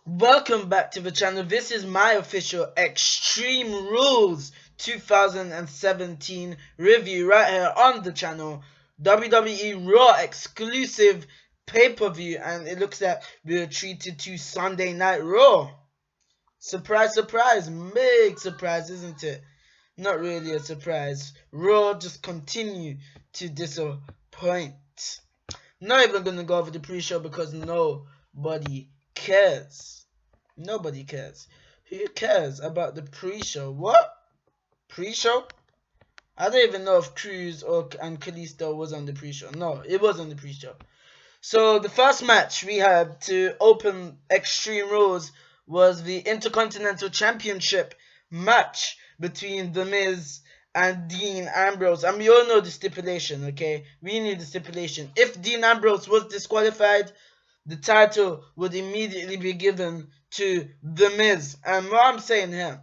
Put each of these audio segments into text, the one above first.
Welcome back to the channel. This is my official Extreme Rules 2017 review right here on the channel. WWE Raw exclusive pay-per-view, and it looks like we're treated to Sunday Night Raw. Surprise, surprise, big surprise, isn't it? Not really a surprise. Raw just continue to disappoint. Not even gonna go over the pre-show because nobody cares. Nobody cares. Who cares about the pre-show? What? Pre-show? I don't even know if Cruz and Kalisto was on the pre-show. No, it was on the pre-show. So the first match we had to open Extreme Rules was the Intercontinental Championship match between The Miz and Dean Ambrose. And we all know the stipulation, okay? We knew the stipulation. If Dean Ambrose was disqualified, the title would immediately be given to The Miz. And what I'm saying here,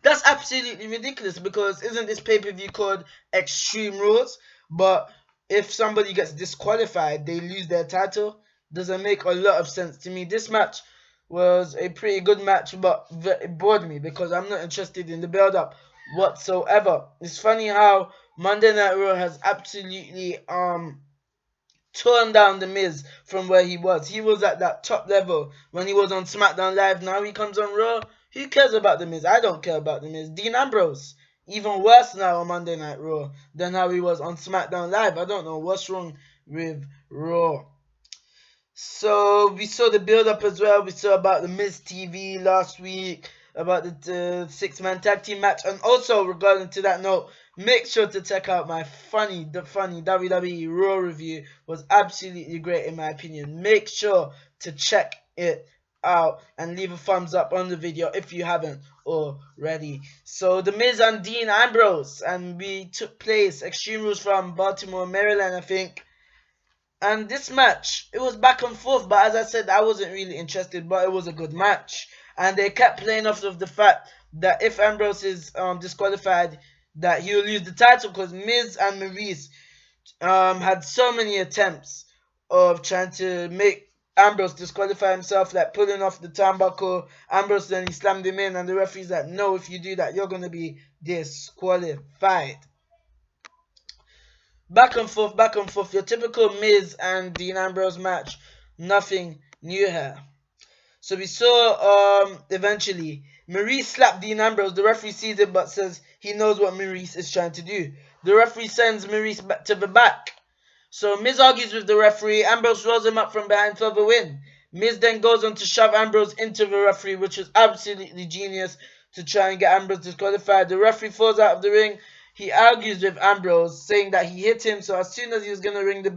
that's absolutely ridiculous, because isn't this pay-per-view called Extreme Rules? But if somebody gets disqualified, they lose their title. Doesn't make a lot of sense to me. This match was a pretty good match, but it bored me because I'm not interested in the build-up whatsoever. It's funny how Monday Night Raw has absolutely torn down The Miz from where he was. He was at that top level when he was on SmackDown Live. Now he comes on Raw. Who cares about The Miz? I don't care about The Miz. Dean Ambrose, even worse now on Monday Night Raw than how he was on SmackDown Live. I don't know what's wrong with Raw. So we saw the build-up as well. We saw about the Miz TV last week, about the six-man tag team match. And also, regarding to that note, make sure to check out my funny WWE Raw review. It was absolutely great in my opinion. Make sure to check it out and leave a thumbs up on the video if you haven't already. So the Miz and Dean Ambrose, and we took place Extreme Rules from Baltimore, Maryland, I think. And this match, it was back and forth, but as I said, I wasn't really interested, but it was a good match. And they kept playing off of the fact that if Ambrose is disqualified, that he'll lose the title, because Miz and Maurice had so many attempts of trying to make Ambrose disqualify himself, like pulling off the turnbuckle. Ambrose, then he slammed him in, and the referee's like, no, if you do that, you're going to be disqualified. Back and forth, your typical Miz and Dean Ambrose match. Nothing new here. So we saw eventually Maurice slapped Dean Ambrose. The referee sees it but says he knows what Maurice is trying to do. The referee sends Maurice back to the back. So Miz argues with the referee. Ambrose rolls him up from behind for the win. Miz then goes on to shove Ambrose into the referee, which was absolutely genius to try and get Ambrose disqualified. The referee falls out of the ring. He argues with Ambrose, saying that he hit him. So as soon as he was going to ring the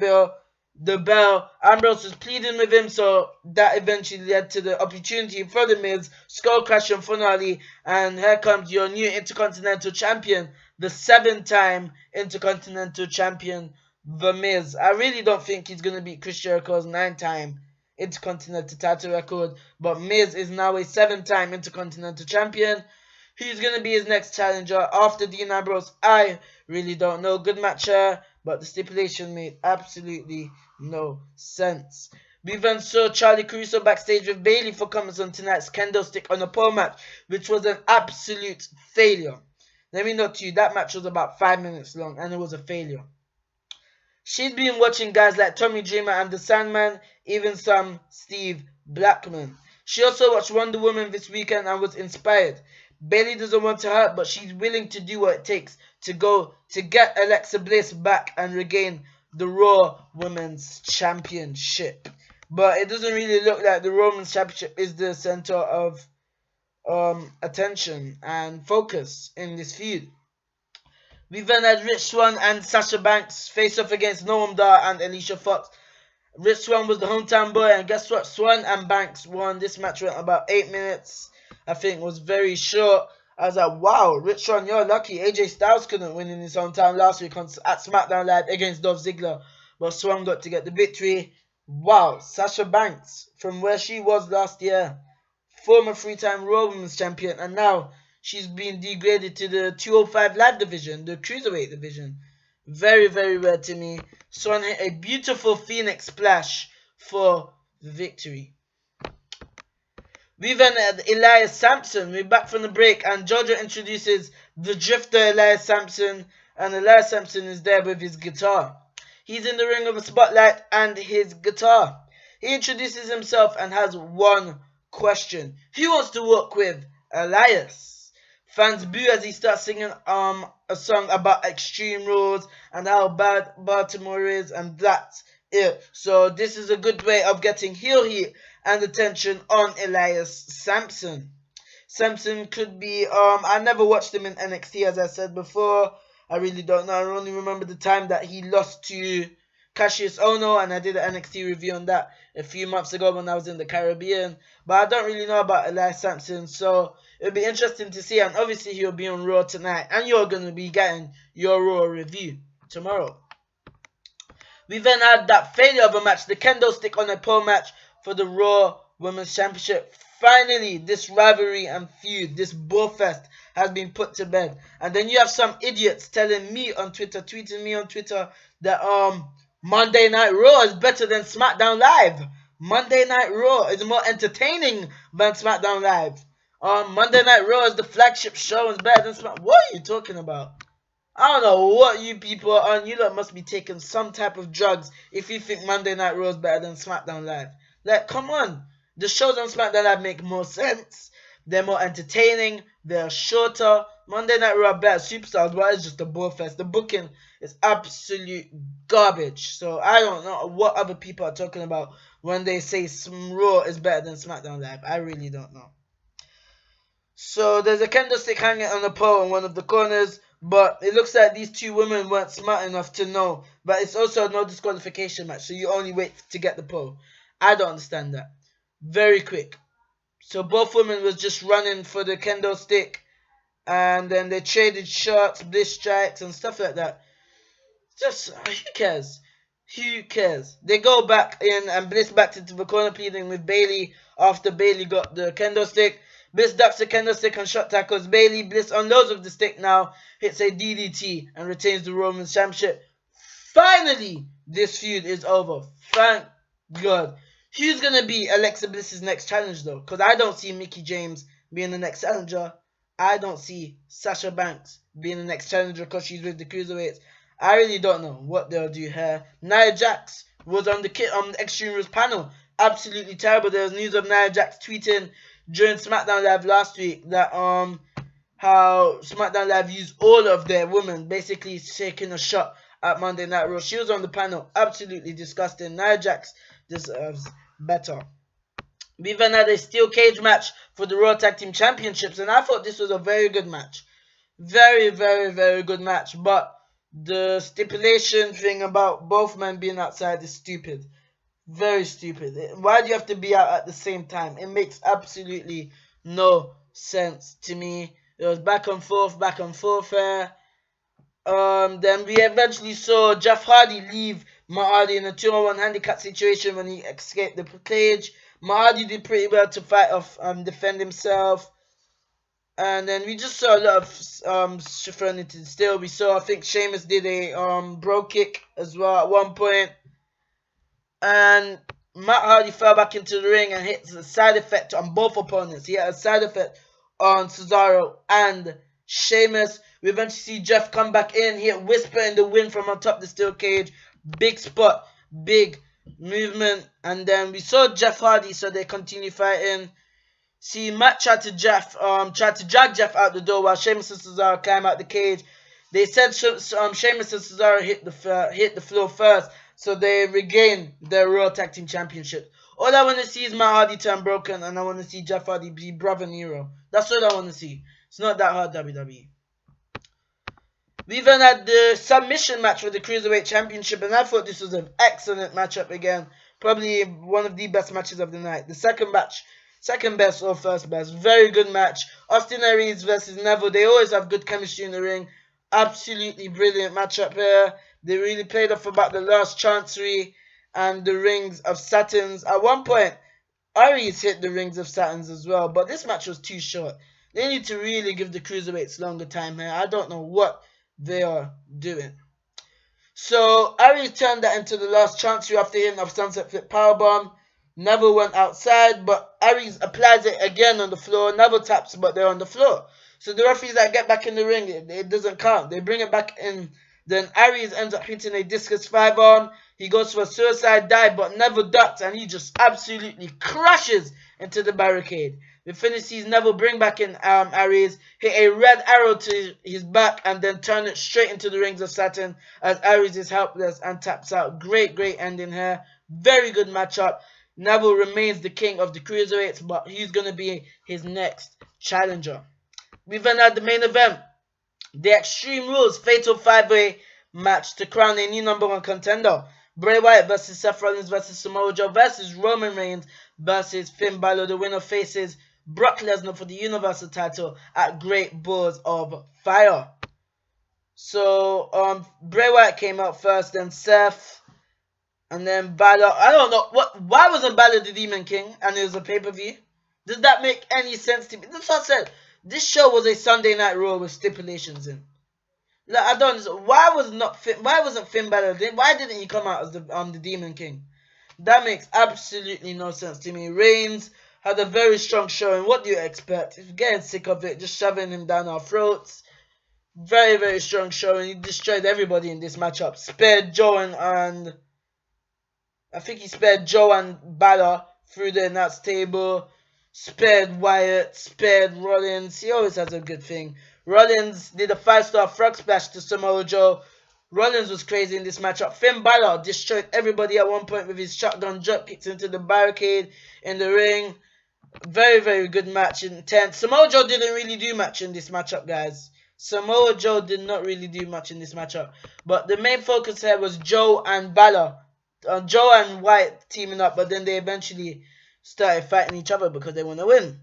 bell, Ambrose was pleading with him. So that eventually led to the opportunity for the Miz, skull crash and finale. And here comes your new Intercontinental Champion, the 7-time Intercontinental Champion, The Miz. I really don't think he's going to beat Chris Jericho's 9-time Intercontinental title record. But Miz is now a 7-time Intercontinental Champion. Who's going to be his next challenger after Dean Ambrose? I really don't know. Good match here, but the stipulation made absolutely no sense. We then saw Charlie Caruso backstage with Bayley for comments on tonight's kendo stick on a pole match, which was an absolute failure. Let me note to you, that match was about 5 minutes long, and it was a failure. She's been watching guys like Tommy Dreamer and The Sandman, even some Steve Blackman. She also watched Wonder Woman this weekend and was inspired. Bayley doesn't want to hurt, but she's willing to do what it takes to get Alexa Bliss back and regain the Raw Women's Championship. But it doesn't really look like the Raw Women's Championship is the center of attention and focus in this feud. We then had Rich Swann and Sasha Banks face off against Noam Dar and Alicia Fox. Rich Swann was the hometown boy, and guess what? Swann and Banks won. This match went about 8 minutes. I think was very short. I was like, wow, Rich Swann, you're lucky. AJ Styles couldn't win in his hometown last week at SmackDown Live against Dolph Ziggler, but Swann got to get the victory. Wow, Sasha Banks, from where she was last year, former 3-time Raw Women's Champion, and now she's been degraded to the 205 Live division, the Cruiserweight division. Very, very rare to me. Swann hit a beautiful Phoenix splash for the victory. We then had Elias Sampson. We're back from the break, and Jojo introduces the drifter Elias Sampson, and Elias Sampson is there with his guitar. He's in the ring with a spotlight and his guitar. He introduces himself and has one question. Who wants to work with Elias? Fans boo as he starts singing a song about extreme rules and how bad Baltimore is, and that's it. So this is a good way of getting heel heat and attention on Elias Sampson. Sampson could be, I never watched him in NXT, as I said before. I really don't know. I only remember the time that he lost to Cassius Ohno, and I did an NXT review on that a few months ago when I was in the Caribbean. But I don't really know about Elias Sampson, so it'll be interesting to see. And obviously he'll be on Raw tonight, and you're going to be getting your Raw review tomorrow. We then had that failure of a match, the kendo stick on a pole match for the Raw Women's Championship. Finally, this rivalry and feud, this bullfest, has been put to bed. And then you have some idiots telling me on Twitter, tweeting me on Twitter, that Monday Night Raw is better than SmackDown Live. Monday Night Raw is more entertaining than SmackDown Live. Monday Night Raw is the flagship show and it's better than SmackDown. What are you talking about? I don't know what you people are on. You lot must be taking some type of drugs if you think Monday Night Raw is better than SmackDown Live. Like, come on. The shows on SmackDown Live make more sense. They're more entertaining. They're shorter. Monday Night Raw are better superstars, but it's just a bullfest. The booking is absolute garbage. So I don't know what other people are talking about when they say Raw is better than SmackDown Live. I really don't know. So there's a kendo stick hanging on a pole in one of the corners. But it looks like these two women weren't smart enough to know. But it's also a no disqualification match, so you only wait to get the pole. I don't understand that. Very quick. So both women was just running for the kendo stick. And then they traded shots, bliss strikes, and stuff like that. Just, who cares? Who cares? They go back in, and Bliss backed into the corner pleading with Bayley after Bayley got the kendo stick. Bliss ducks the kendo stick and shot tackles Bayley. Bliss unloads with the stick now, hits a DDT and retains the Roman Championship. Finally, this feud is over. Thank God. Who's going to be Alexa Bliss's next challenge though? Because I don't see Mickie James being the next challenger. I don't see Sasha Banks being the next challenger because she's with the Cruiserweights. I really don't know what they'll do here. Nia Jax was on the Extreme Rules panel. Absolutely terrible. There was news of Nia Jax tweeting during SmackDown Live last week that how SmackDown Live used all of their women, basically taking a shot at Monday Night Raw. She was on the panel. Absolutely disgusting. Nia Jax deserves better. We then had a steel cage match for the Raw Tag Team Championships, and I thought this was a very good match. Very, very, very good match. But the stipulation thing about both men being outside is stupid. Very stupid. Why do you have to be out at the same time? It makes absolutely no sense to me. It was back and forth here. Then we eventually saw Jeff Hardy leave Matt Hardy in a 2-on-1 handicap situation when he escaped the cage. Matt Hardy did pretty well to fight off and defend himself. And then we just saw a lot of thrown into the steel. We saw, I think Sheamus did a bro kick as well at one point. And Matt Hardy fell back into the ring and hit a side effect on both opponents. He had a side effect on Cesaro and Sheamus. We eventually see Jeff come back in. He hit Whisper in the wind from on top of the steel cage. Big spot. Big movement. And then we saw Jeff Hardy, so they continue fighting. See, Matt tried to drag Jeff out the door while Sheamus and Cesaro climb out the cage. They said Sheamus and Cesaro hit the floor first, so they regain their Raw Tag Team Championship. All I want to see is Matt Hardy turn broken, and I want to see Jeff Hardy be Brother Nero. That's all I want to see. It's not that hard, WWE. We even had the submission match for the Cruiserweight Championship, and I thought this was an excellent matchup again. Probably one of the best matches of the night. The second best or first best. Very good match. Austin Aries versus Neville. They always have good chemistry in the ring. Absolutely brilliant matchup here. They really played off about the last Chancery and the Rings of Saturns. At one point, Aries hit the Rings of Saturns as well. But this match was too short. They need to really give the Cruiserweights longer time here. I don't know what they are doing. So, Aries turned that into the last Chancery after hitting a Sunset Flip Powerbomb. Neville went outside, but Aries applies it again on the floor. Neville taps, but they're on the floor. So the referees that get back in the ring, it doesn't count. They bring it back in. Then Aries ends up hitting a discus 5-arm. He goes for a suicide dive, but Neville ducks, and he just absolutely crashes into the barricade. The finish sees Neville bring back in Aries, hit a red arrow to his back, and then turn it straight into the rings of Saturn as Aries is helpless and taps out. Great ending here. Very good matchup. Neville remains the king of the cruiserweights, but he's going to be his next challenger. We've then had the main event, the Extreme Rules Fatal 5-Way match to crown a new #1 contender. Bray Wyatt versus Seth Rollins versus Samoa Joe versus Roman Reigns versus Finn Balor. The winner faces Brock Lesnar for the Universal title at Great Balls of Fire. So Bray Wyatt came out first, then Seth, and then Balor. I don't know why wasn't Balor the Demon King and it was a pay-per-view? Does that make any sense to me? That's what I said. This show was a Sunday Night Raw with stipulations in. Like, I don't understand. Why wasn't Finn Balor? Why didn't he come out as the Demon King? That makes absolutely no sense to me. Reigns had a very strong showing. What do you expect? If you're getting sick of it, just shoving him down our throats. Very strong showing. He destroyed everybody in this matchup. Spared Joe and I think he spared Joe and Balor through the announce table. Spared Wyatt, spared Rollins. He always has a good thing. Rollins did a 5-star frog splash to Samoa Joe. Rollins was crazy in this matchup. Finn Balor destroyed everybody at one point with his shotgun drop kicks into the barricade in the ring. Very good match, intense. Samoa Joe didn't really do much in this matchup, guys. Samoa Joe did not really do much in this matchup. But the main focus here was Joe and Balor. Joe and Wyatt teaming up, but then they eventually started fighting each other because they want to win.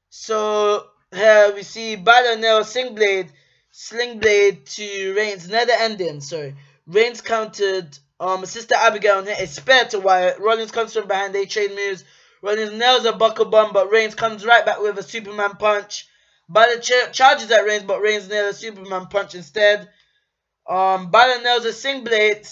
So here we see Balor nails sling blade to Reigns near the ending. Sorry, Reigns countered Sister Abigail and hit a spear to Wyatt. Rollins comes from behind, they trade moves. Rollins nails a buckle bomb, but Reigns comes right back with a Superman punch. Balor charges at Reigns, but Reigns nails a Superman punch instead. Balor nails a sling blade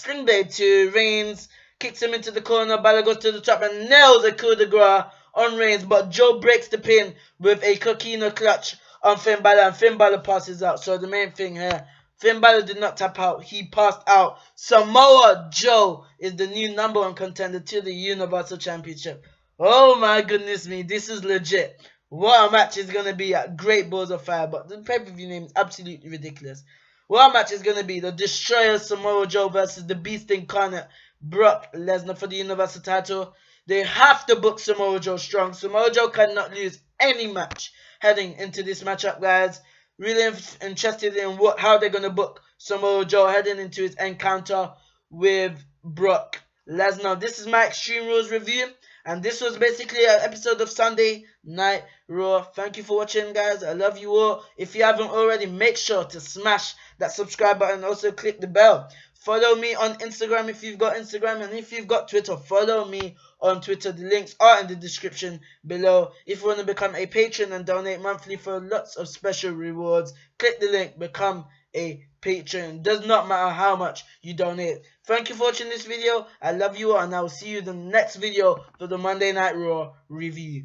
to Reigns, kicks him into the corner. Balor goes to the top and nails a coup de grace on Reigns, but Joe breaks the pin with a coquina clutch on Finn Balor, and Finn Balor passes out. So the main thing here, Finn Balor did not tap out, he passed out. Samoa Joe is the new #1 contender to the Universal Championship. Oh my goodness me, this is legit. What a match is going to be at Great Balls of Fire, but the pay-per-view name is absolutely ridiculous. What a match is going to be, the Destroyer Samoa Joe versus the Beast Incarnate Brock Lesnar for the Universal title. They have to book Samoa Joe strong. Samoa Joe cannot lose any match heading into this matchup, guys. Really interested in how they're going to book Samoa Joe heading into his encounter with Brock Lesnar. This is my Extreme Rules review, and this was basically an episode of Sunday Night Raw. Thank you for watching, guys. I love you all. If you haven't already, make sure to smash that subscribe button and also click the bell. Follow me on Instagram if you've got Instagram, and if you've got Twitter, follow me on Twitter. The links are in the description below. If you want to become a patron and donate monthly for lots of special rewards, click the link, become a patron. Does not matter how much you donate. Thank you for watching this video. I love you all, and I will see you in the next video for the Monday Night Raw review.